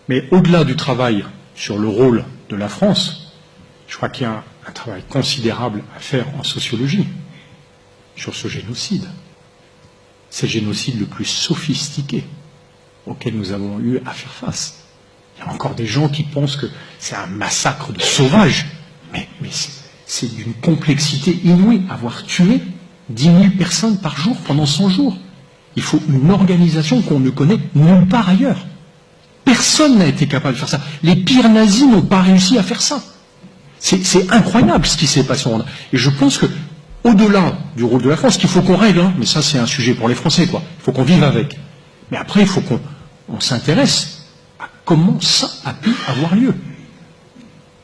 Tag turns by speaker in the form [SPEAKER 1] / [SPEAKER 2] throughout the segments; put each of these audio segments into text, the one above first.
[SPEAKER 1] Mais au-delà du travail sur le rôle de la France, je crois qu'il y a un travail considérable à faire en sociologie sur ce génocide. C'est le génocide le plus sophistiqué auquel nous avons eu à faire face. Il y a encore des gens qui pensent que c'est un massacre de sauvages, mais c'est d'une complexité inouïe. Avoir tué 10 000 personnes par jour pendant 100 jours. Il faut une organisation qu'on ne connaît nulle part ailleurs. Personne n'a été capable de faire ça. Les pires nazis n'ont pas réussi à faire ça. C'est incroyable ce qui s'est passé en Rwanda. Et je pense que, au-delà du rôle de la France, qu'il faut qu'on règle, mais ça c'est un sujet pour les Français, quoi. Il faut qu'on vive avec. Mais après, il faut qu'on s'intéresse à comment ça a pu avoir lieu.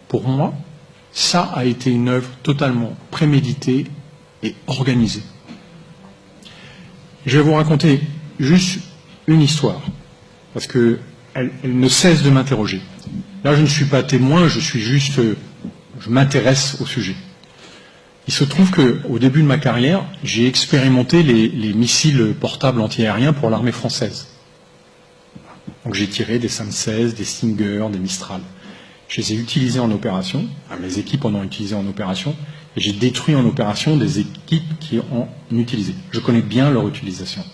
[SPEAKER 1] Pour moi, ça a été une œuvre totalement préméditée et organisée. Je vais vous raconter juste une histoire, parce que elle ne cesse de m'interroger. Là, je ne suis pas témoin, je m'intéresse au sujet. Il se trouve qu'au début de ma carrière, j'ai expérimenté les missiles portables antiaériens pour l'armée française. Donc j'ai tiré des SAM-16, des Stinger, des Mistral. Je les ai utilisés en opération, mes équipes en ont utilisé en opération, et j'ai détruit en opération des équipes qui en ont utilisé. Je connais bien leur utilisation.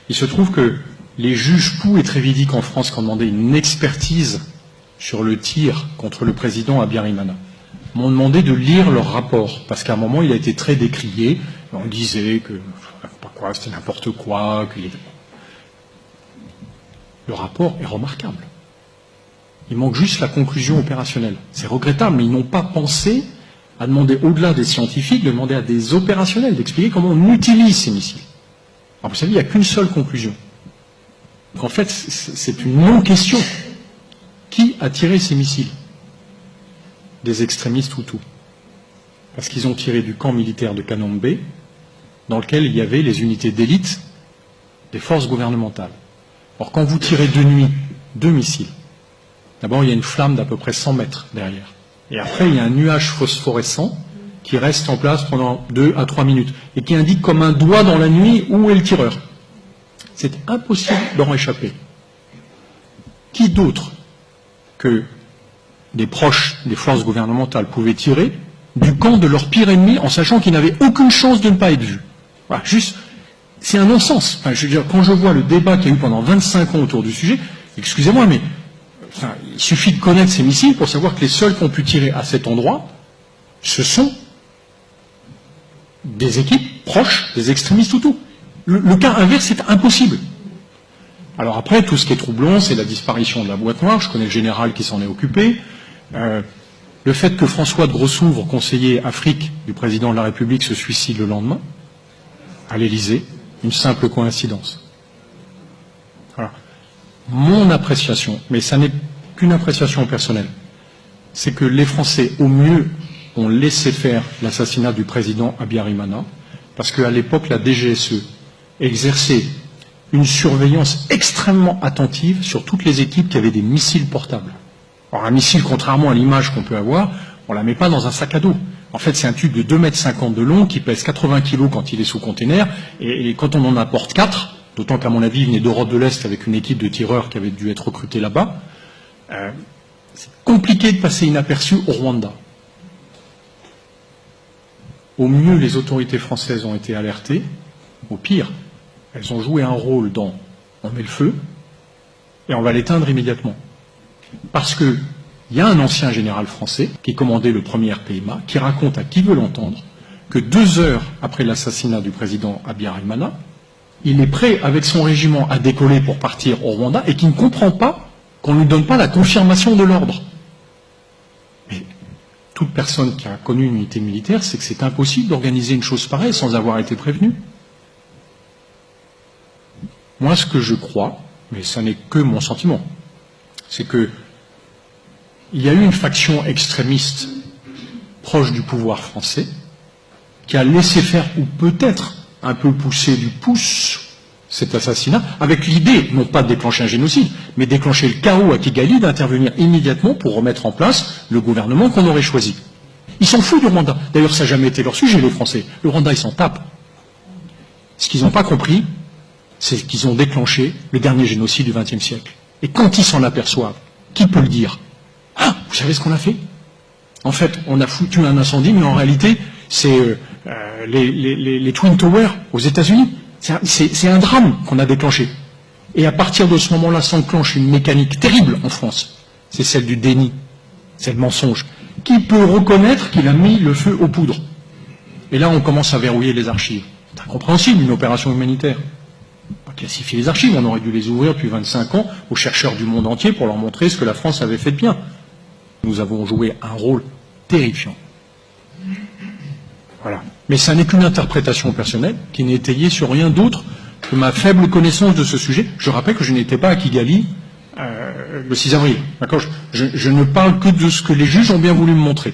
[SPEAKER 1] Il se trouve que les juges Pou et Trévidic en France qui ont demandé une expertise sur le tir contre le président Habyarimana m'ont demandé de lire leur rapport, parce qu'à un moment il a été très décrié, on disait que c'était n'importe quoi, le rapport est remarquable. Il manque juste la conclusion opérationnelle. C'est regrettable, mais ils n'ont pas pensé à demander, au-delà des scientifiques, de demander à des opérationnels d'expliquer comment on utilise ces missiles. Alors vous savez, il n'y a qu'une seule conclusion. Donc en fait, c'est une non-question. Qui a tiré ces missiles? Des extrémistes Hutus. Parce qu'ils ont tiré du camp militaire de Kanombe, dans lequel il y avait les unités d'élite des forces gouvernementales. Alors quand vous tirez de nuit 2 missiles, d'abord il y a une flamme d'à peu près 100 mètres derrière. Et après il y a un nuage phosphorescent qui reste en place pendant 2 à 3 minutes et qui indique comme un doigt dans la nuit où est le tireur. C'est impossible d'en échapper. Qui d'autre que des proches des forces gouvernementales pouvaient tirer du camp de leur pire ennemi en sachant qu'ils n'avaient aucune chance de ne pas être vus? Voilà, juste, c'est un non-sens. Enfin, je veux dire, quand je vois le débat qu'il y a eu pendant 25 ans autour du sujet, excusez-moi, mais il suffit de connaître ces missiles pour savoir que les seuls qui ont pu tirer à cet endroit, ce sont des équipes proches des extrémistes Hutus. Le cas inverse est impossible. Alors après, tout ce qui est troublant, c'est la disparition de la boîte noire. Je connais le général qui s'en est occupé. Le fait que François de Grossouvre, conseiller Afrique du président de la République, se suicide le lendemain, à l'Élysée, une simple coïncidence. Voilà. Mon appréciation, mais ça n'est qu'une appréciation personnelle, c'est que les Français, au mieux, ont laissé faire l'assassinat du président Habyarimana, parce qu'à l'époque, la DGSE exerçait une surveillance extrêmement attentive sur toutes les équipes qui avaient des missiles portables. Alors un missile, contrairement à l'image qu'on peut avoir, on ne la met pas dans un sac à dos. En fait, c'est un tube de 2,50 m de long qui pèse 80 kg quand il est sous container, et quand on en apporte 4, d'autant qu'à mon avis, il venait d'Europe de l'Est avec une équipe de tireurs qui avait dû être recrutée là-bas, c'est compliqué de passer inaperçu au Rwanda. Au mieux, les autorités françaises ont été alertées, au pire, elles ont joué un rôle dans on met le feu et on va l'éteindre immédiatement. Parce qu'il y a un ancien général français qui commandait le premier RPMA qui raconte à qui veut l'entendre que 2 heures après l'assassinat du président Habyarimana, il est prêt avec son régiment à décoller pour partir au Rwanda et qui ne comprend pas qu'on ne lui donne pas la confirmation de l'ordre. Mais toute personne qui a connu une unité militaire sait que c'est impossible d'organiser une chose pareille sans avoir été prévenu. Moi, ce que je crois, mais ça n'est que mon sentiment, c'est que il y a eu une faction extrémiste proche du pouvoir français qui a laissé faire, ou peut-être un peu poussé du pouce, cet assassinat, avec l'idée, non pas de déclencher un génocide, mais déclencher le chaos à Kigali, d'intervenir immédiatement pour remettre en place le gouvernement qu'on aurait choisi. Ils s'en foutent du Rwanda. D'ailleurs, ça n'a jamais été leur sujet, les Français. Le Rwanda, ils s'en tapent. Ce qu'ils n'ont pas compris, c'est qu'ils ont déclenché le dernier génocide du XXe siècle. Et quand ils s'en aperçoivent, qui peut le dire? Ah, vous savez ce qu'on a fait? En fait, on a foutu un incendie, mais en réalité, c'est les Twin Towers aux États-Unis. C'est un drame qu'on a déclenché. Et à partir de ce moment-là, s'enclenche une mécanique terrible en France. C'est celle du déni, c'est le mensonge. Qui peut reconnaître qu'il a mis le feu aux poudres? Et là, on commence à verrouiller les archives. C'est incompréhensible, une opération humanitaire. On va classifier les archives, on aurait dû les ouvrir depuis 25 ans aux chercheurs du monde entier pour leur montrer ce que la France avait fait de bien. Nous avons joué un rôle terrifiant. Voilà. Mais ça n'est qu'une interprétation personnelle qui n'est étayée sur rien d'autre que ma faible connaissance de ce sujet. Je rappelle que je n'étais pas à Kigali le 6 avril. D'accord, je ne parle que de ce que les juges ont bien voulu me montrer.